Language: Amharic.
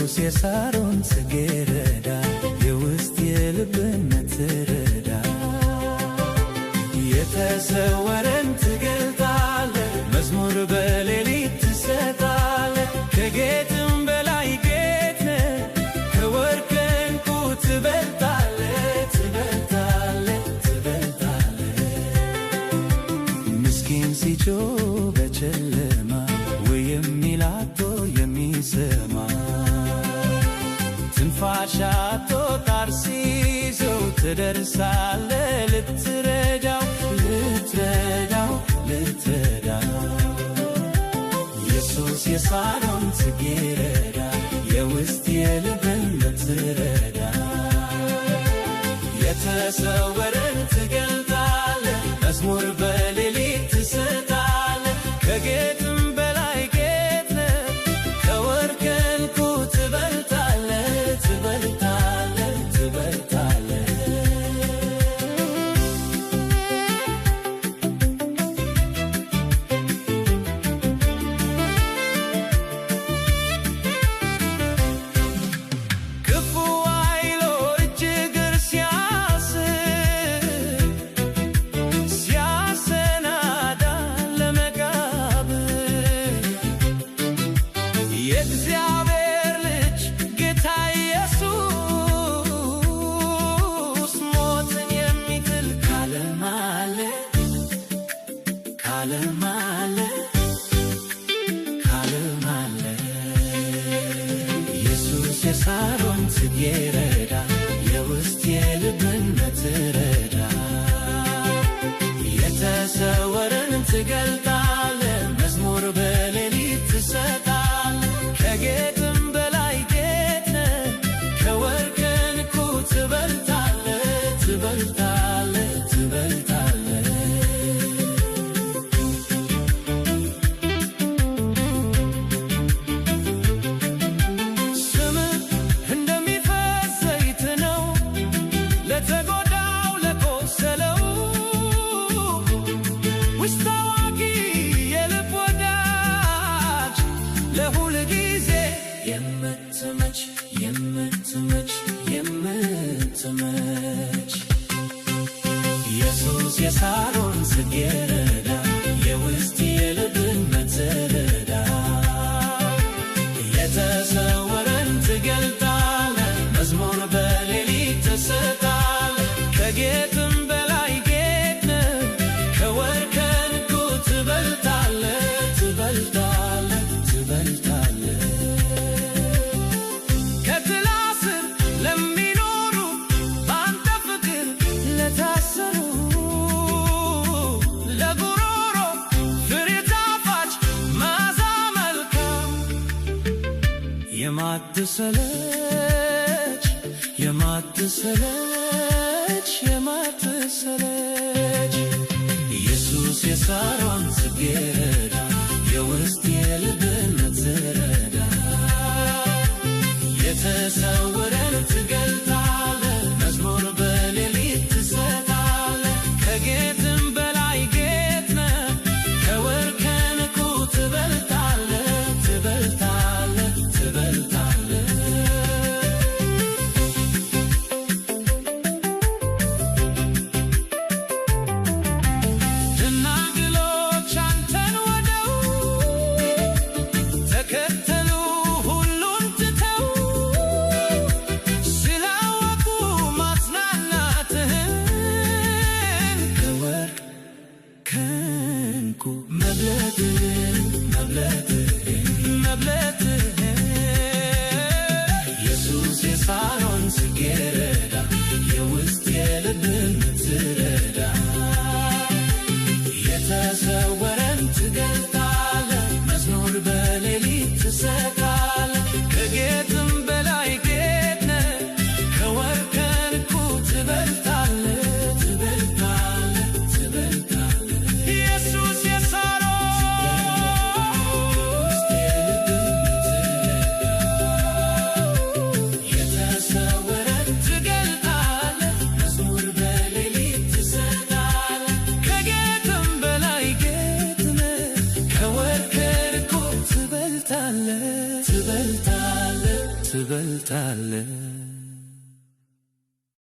ኢየሱስ የሳሮን ጽጌረዳ የውስጥ የልብን ትረዳ የተሰወረን ትገልጣለህ መዝሙር በሌሊት ትሰጣለህ ከጌጥም በላይ ጌጥ ነህ ከወርቅ ዕንቁ ትበልጣለህ ትበልጣለህ ትበልጣለህ ምስኪን ሲጮህ በጨለማ ወይ የሚል አጥቶ የሚሰማ ትንፋሽ አጥቶ ጣር ሲይዘው ትደርሳለህ ልትረዳው ልትረዳው ልትረዳው ኢየሱስ የሳሮን ጽጌረዳ የውስጥ የልብን ትረዳ የተሰወረን ትገልጣለህ መዝሙር በሌሊት ትሰጣለህ ከጌጥም በላይ ጌጥ ነህ ከወርቅ ዕንቁ ትበልጣለህ ትበልጣለህ ትበልጣለህ ክፉ ኃይሎ እጅግር ሲያሰናዳ ለመቃብር የእግዚአብሔር ልጅ ጌታ ኢየሱስ ሞትን የሚጥል ካለም አለ ካለም አለ ካለም አለ ኢየሱስ የሳሮን ጽጌረዳ የውስጥ የልብን ትረዳ የተሰወረን ትገልጣለህ መዝሙር በሌሊት ትሰጣለህ ከጌጥም በላይ ጌጥ ነህ ከወርቅ ዕንቁ ትበልጣለህ ትበልጣለህ ትበልጣለህ ስምህ እንደሚፈስ ዘይት ነው ለተጎዳው ለቆሰለው ውስጥ አዋቂ የልብ ወዳጅ ለሁል ጊዜ የምትመች የምትመች የምትመች ኢየሱስ የሳሮን ጽጌረዳ የውስጥ የልብን ትረዳ የተሰወረን ትገልጣለህ መዝሙር በሌሊት ትሰጣለህ ከጌጥም በላይ ጌጥ ነህ ከወርቅ ዕንቁ ትበልጣለህ ትበልጣለህ ትበልጣለህ ከጥላ ስር ለሚኖሩ በአንተ ፍቅር ለታሰሩ ለጉሮሮ ፍሬ ጣፋጭ መዓዛ መልካም የማትሰለች የማትሰለች የማትሰለች ኢየሱስ የሳሮን ጽጌረዳ የውስጥ የልብን ትረዳ የተሰወረን ትገልጣለህ መዝሙር በሌሊት ትሰጣለህ ከጌጥም በላይ ጌጥ ነህ ከወርቅ ዕንቁ ትበልጣለህ ትበልጣለህ ትበልጣለህ ደናግሎች አንተን ወደው ተከተሉ ሁሉን ትተው ስላወቁ ማጽናናትህን ከወርቅ ከዕንቁ መብለጥህን መብለጥህን መብለጥህን ኢየሱስ የሳሮን ጽጌረዳ የውስጥ የልብን ትረዳ የተሰወረን ትገልጣለህ መዝሙር በሌሊት ትሰጣለህ ከጌጥም በላይ ጌጥ ነህ ከወርቅ ዕንቁ ትበልጣለህ ትበልጣለህ ትበልጣለህ ኢየሱስ የሳሮን ውስጥ የልብን ትረዳ የተሰወረን ትገልጣለህ መዝሙር በሌሊት ትሰጣለህ ከጌጥም በላይ ጌጥ ነህ ከወርቅ ዕንቁ ትበልጣለህ ትበልጣለህ ትበልጣለህ።